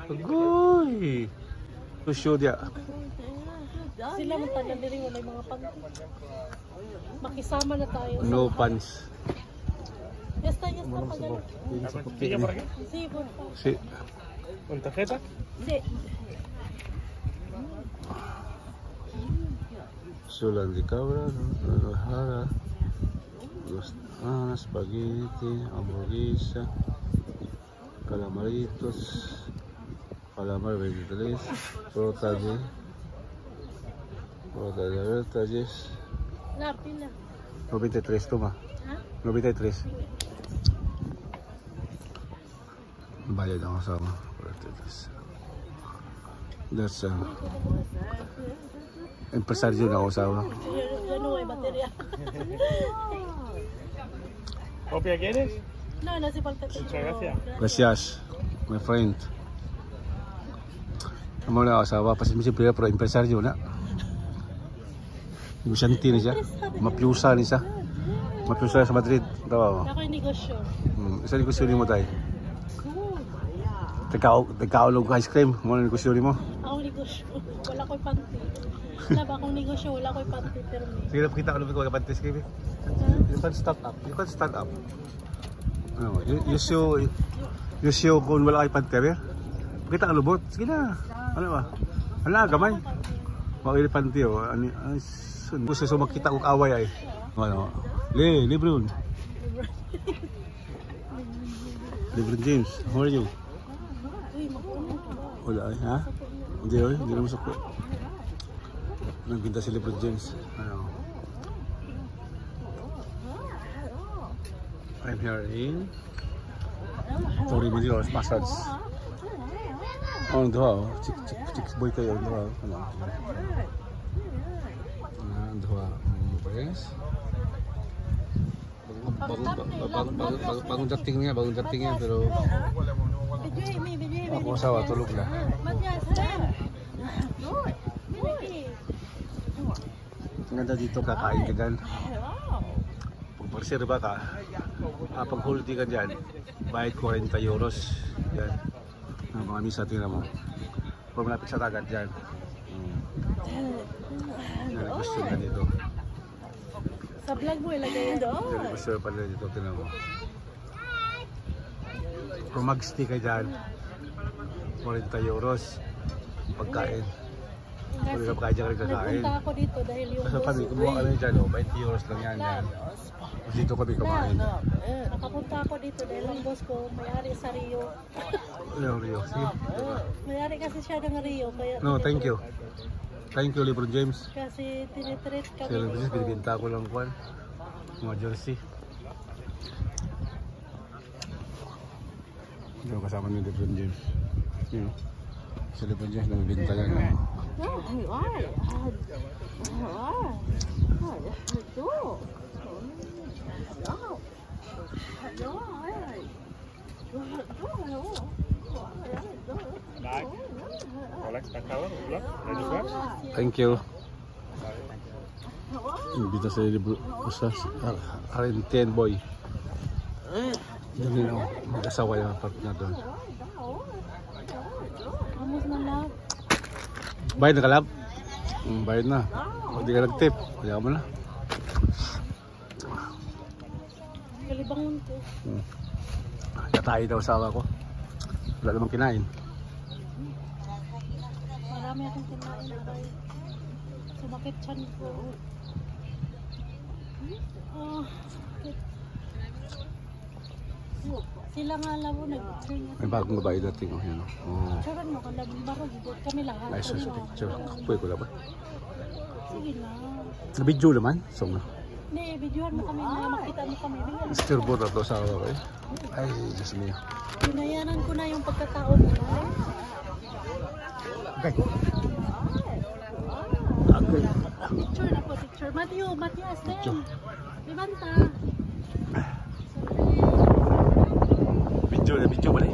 Agoy! Tusyo dia. Sila man tanan diri wala mga panty. Makisama na tayo. No pants. Yasta pagano. ¿Sigue por aquí? Sí, por favor. Sí. ¿Con tarjeta? Sí. Sulan di cabra, rojada, spaghetti, hamburguesa, calamaritos, calamar 23, prota de vertalles. La pila. 93 toma. Ha? 93. Bayad ang kasama. 43. That's empresario na ako kasama. Ano ay baterya? ¿Copia quieres? No, no hace falta. Muchas gracias. Gracias, my friend. Amo na asawa pa si Mr. Pero empresario na. Negosyante na siya. Mapyusa ni siya. Mapyusa sa Madrid. Tawa mo. Ako'y negosyo. Isa negosyo ni mo tayo. Tagkaulog ice cream. Mo na negosyo ni mo. Ako negosyo. Wala ko'y panty. Wala ba akong negosyo? Wala ko'y panty. Pero may. Sige na pakita ko naman kung magkapanty ice cream. You can stand up. You can stand up. Ano, you show kung wala kay panty. Pakita ang lubot. Sige na. Ano ba? Wala gamay. Makili panty o. Gusto so makita kong away ay. Ano? Lebron. Lebron James. How are you? Wala ay, ha? Hindi oy, hindi naman suko. Nagpinta si Lebron James. Ano? I'm here in Tori Medios Massage. On the wall, chicks boy kayo on the wall. Ano? On the wall. Yes. Bagong dating niya, pero ako asawa tulog na. Ang ganda dito, kakain ka dyan. Pag mag-serva ka, pag hulti ka dyan, bayad 40 euros. Yan. Mga misa, tingnan mo. Pag malapit sa dagat dyan. Yan, gusto na dito. Sa vlog mo ilagay yan. Yan, gusto na pala dito, tingnan mo. Kung mag-stay ka dyan, 40 euros pagkain. Kung hindi ka pagkain dyan, kakain. Nagpunta ako dito dahil yung Kasi pag kumuha kami dyan, 20 euros lang yan. Dito kami kumain. Nakapunta ako dito dahil ang boss ko may-ari sa Rio. Rio, sige. May-ari kasi siya ng Rio. Kaya No, thank you. Thank you, Lebron James. Kasi tinitreat kami. Si Lebron James, binibinta ko lang kwan. Mga jersey. Hindi ko kasama ni Lebron James. Yun. Si Lebron James, namibinta yan. Hola, pescador. Hola, ¿de lugar? Thank you. Imbita sa Lebron sa RN10 boy. Dali na mag-asawa yung partner doon. Amos na lang. Bayad na kalab? Bayad na. Hindi ka nag-tip. Kaya mo na. Kalibangon ko. Katahi daw asawa ko. Wala namang kinain. Marami akong kinain na tayo. Sumakit chan ko. Sakit. Sila nga alam mo nag-train. May bagong babae dating. Oh, yan. Oh. Charan mo, barog kami lahat. Ay, sa picture. Kapoy ko lang ba? Sige na. Na-video naman. So, Hindi, videohan mo kami na makita mo kami. Steerboard na ito sa asawa ko eh. Ay, Diyos niya. Pinayanan ko na yung pagkatao mo. Okay. Picture na po, picture. Matias, din. Libanta. Video ba eh?